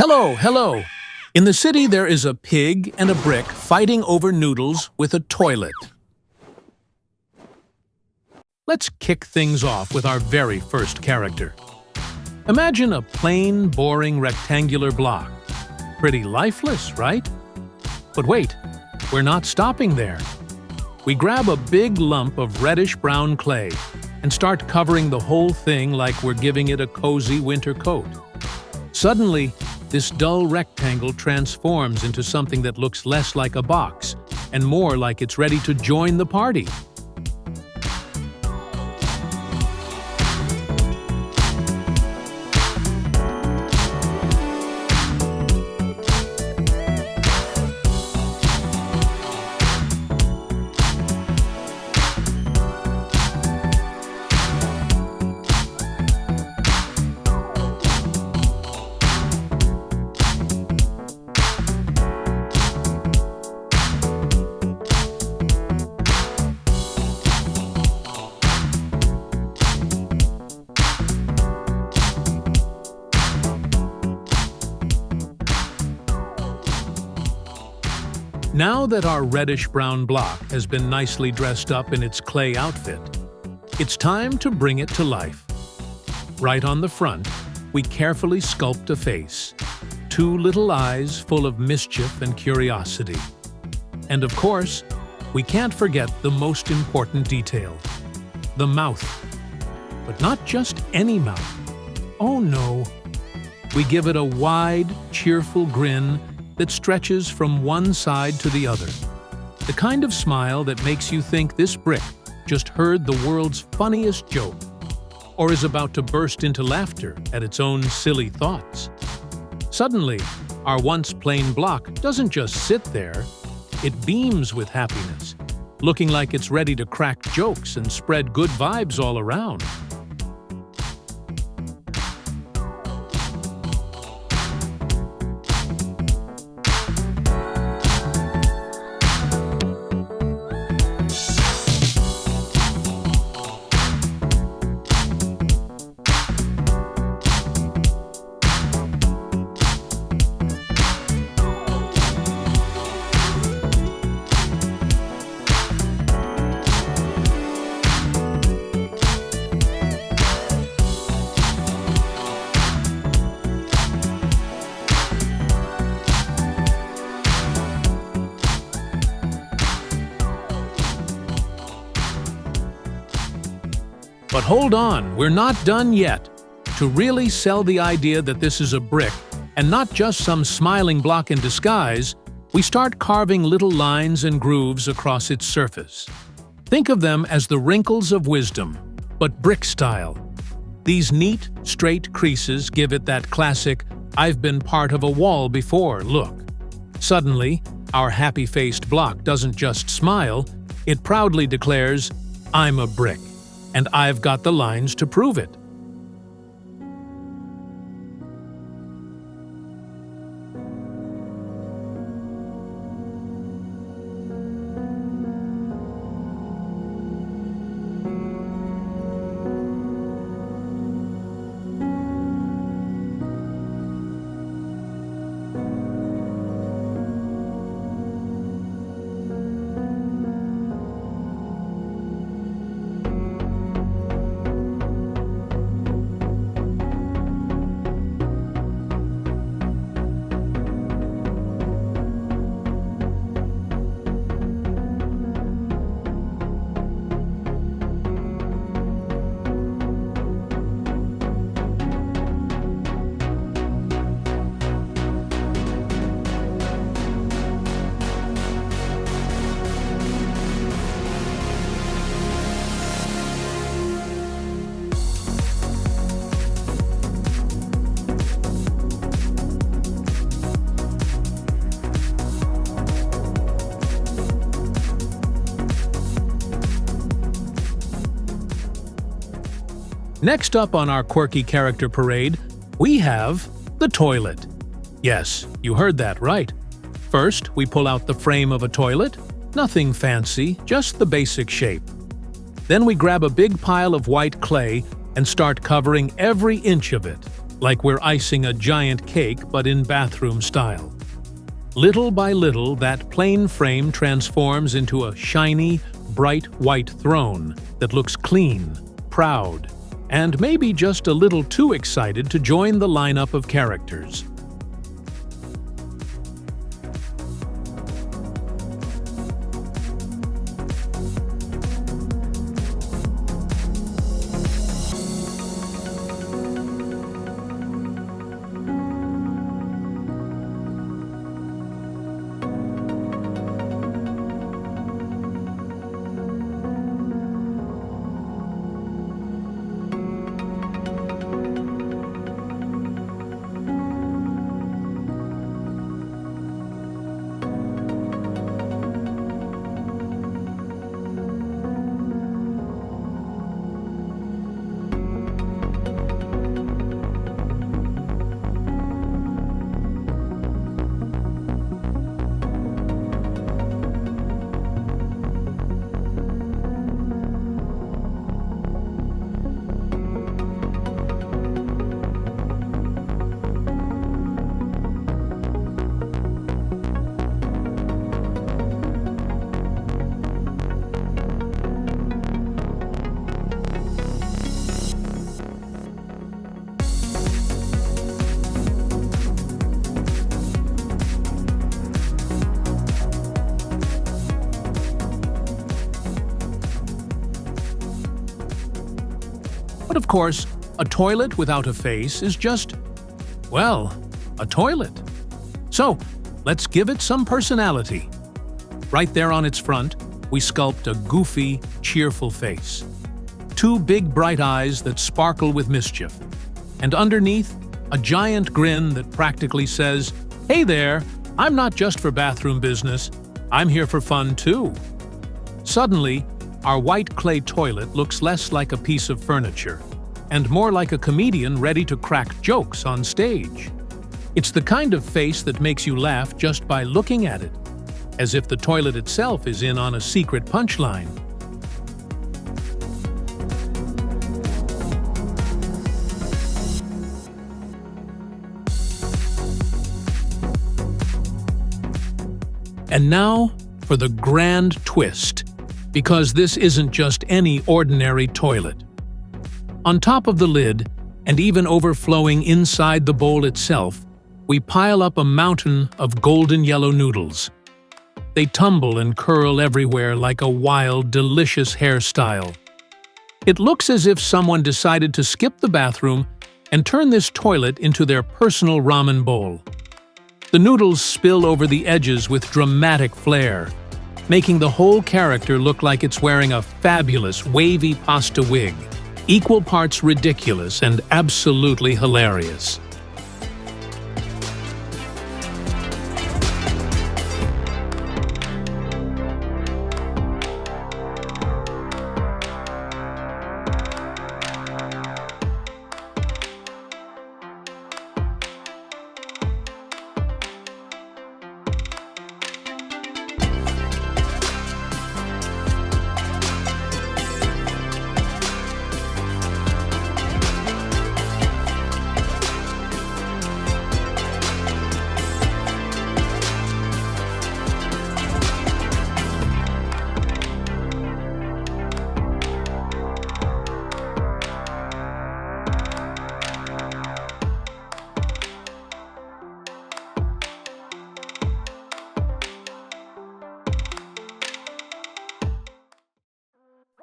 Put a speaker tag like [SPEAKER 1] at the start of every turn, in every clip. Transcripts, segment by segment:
[SPEAKER 1] Hello, hello! In the city there is a pig and a brick fighting over noodles with a toilet. Let's kick things off with our very first character. Imagine a plain, boring rectangular block. Pretty lifeless, right? But wait, we're not stopping there. We grab a big lump of reddish-brown clay and start covering the whole thing like we're giving it a cozy winter coat. Suddenly, this dull rectangle transforms into something that looks less like a box and more like it's ready to join the party. Now that our reddish-brown block has been nicely dressed up in its clay outfit, it's time to bring it to life. Right on the front, we carefully sculpt a face, two little eyes full of mischief and curiosity. And of course, we can't forget the most important detail, the mouth. But not just any mouth. Oh no! We give it a wide, cheerful grin that stretches from one side to the other. The kind of smile that makes you think this brick just heard the world's funniest joke, or is about to burst into laughter at its own silly thoughts. Suddenly, our once plain block doesn't just sit there, it beams with happiness, looking like it's ready to crack jokes and spread good vibes all around. But hold on, we're not done yet. To really sell the idea that this is a brick, and not just some smiling block in disguise, we start carving little lines and grooves across its surface. Think of them as the wrinkles of wisdom, but brick style. These neat, straight creases give it that classic, "I've been part of a wall before" look. Suddenly, our happy-faced block doesn't just smile, it proudly declares, "I'm a brick. And I've got the lines to prove it." Next up on our quirky character parade, we have the toilet. Yes, you heard that right. First, we pull out the frame of a toilet. Nothing fancy, just the basic shape. Then we grab a big pile of white clay and start covering every inch of it. like we're icing a giant cake but in bathroom style. Little by little, that plain frame transforms into a shiny, bright white throne that looks clean, proud, and maybe just a little too excited to join the lineup of characters. But of course, a toilet without a face is just, well, a toilet. So, let's give it some personality. Right there on its front, we sculpt a goofy, cheerful face. Two big bright eyes that sparkle with mischief. And underneath, a giant grin that practically says, "Hey there, I'm not just for bathroom business, I'm here for fun too." Suddenly, our white clay toilet looks less like a piece of furniture, and more like a comedian ready to crack jokes on stage. It's the kind of face that makes you laugh just by looking at it, as if the toilet itself is in on a secret punchline. And now for the grand twist, because this isn't just any ordinary toilet. On top of the lid, and even overflowing inside the bowl itself, we pile up a mountain of golden yellow noodles. They tumble and curl everywhere like a wild, delicious hairstyle. It looks as if someone decided to skip the bathroom and turn this toilet into their personal ramen bowl. The noodles spill over the edges with dramatic flair, making the whole character look like it's wearing a fabulous, wavy pasta wig, equal parts ridiculous and absolutely hilarious.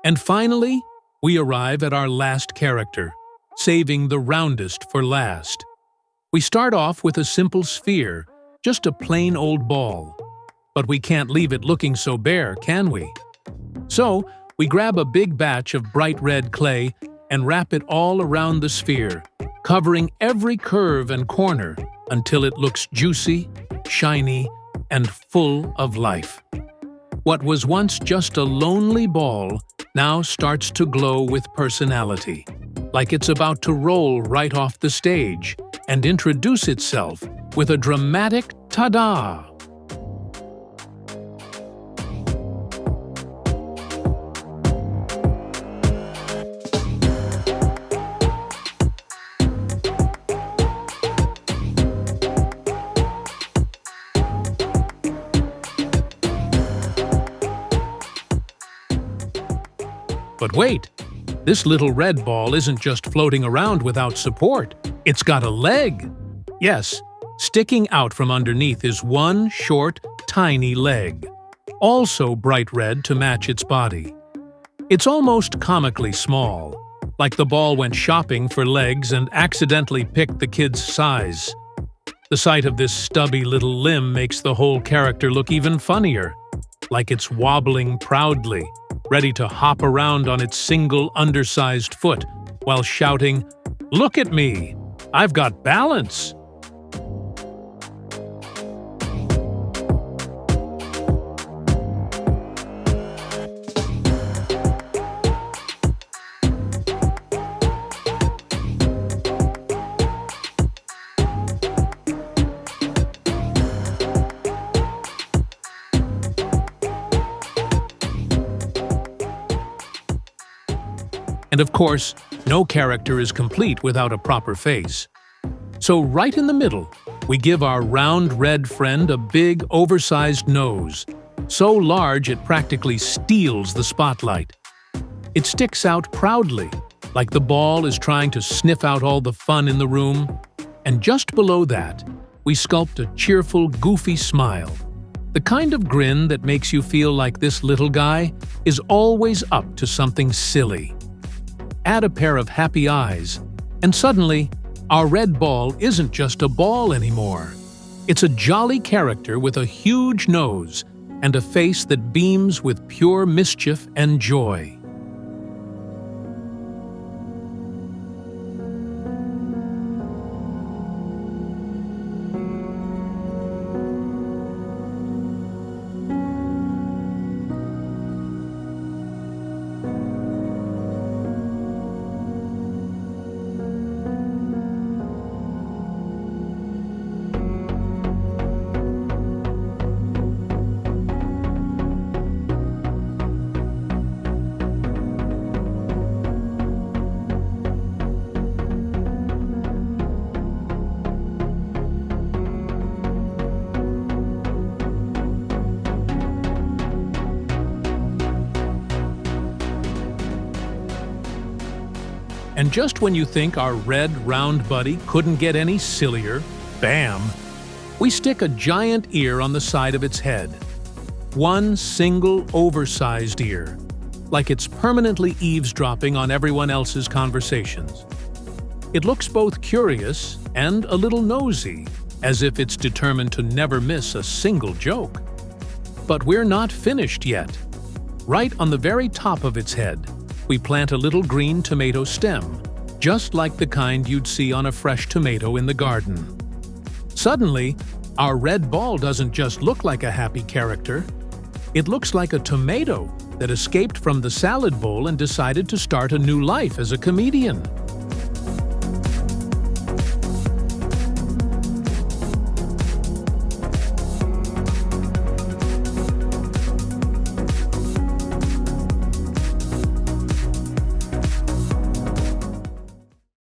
[SPEAKER 1] And finally, we arrive at our last character, saving the roundest for last. We start off with a simple sphere, just a plain old ball. But we can't leave it looking so bare, can we? So, we grab a big batch of bright red clay and wrap it all around the sphere, covering every curve and corner until it looks juicy, shiny, and full of life. What was once just a lonely ball now starts to glow with personality, like it's about to roll right off the stage and introduce itself with a dramatic ta-da! But wait, this little red ball isn't just floating around without support. It's got a leg. Yes, sticking out from underneath is one short, tiny leg, also bright red to match its body. It's almost comically small, like the ball went shopping for legs and accidentally picked the kid's size. The sight of this stubby little limb makes the whole character look even funnier, like it's wobbling proudly, ready to hop around on its single undersized foot while shouting, "Look at me! I've got balance!" And of course, no character is complete without a proper face. So right in the middle, we give our round red friend a big, oversized nose, so large it practically steals the spotlight. It sticks out proudly, like the ball is trying to sniff out all the fun in the room. And just below that, we sculpt a cheerful, goofy smile, the kind of grin that makes you feel like this little guy is always up to something silly. Add a pair of happy eyes, and suddenly, our red ball isn't just a ball anymore. It's a jolly character with a huge nose and a face that beams with pure mischief and joy. And just when you think our red, round buddy couldn't get any sillier, bam! We stick a giant ear on the side of its head. One single, oversized ear, like it's permanently eavesdropping on everyone else's conversations. It looks both curious and a little nosy, as if it's determined to never miss a single joke. But we're not finished yet. Right on the very top of its head, we plant a little green tomato stem, just like the kind you'd see on a fresh tomato in the garden. Suddenly, our red ball doesn't just look like a happy character. It looks like a tomato that escaped from the salad bowl and decided to start a new life as a comedian.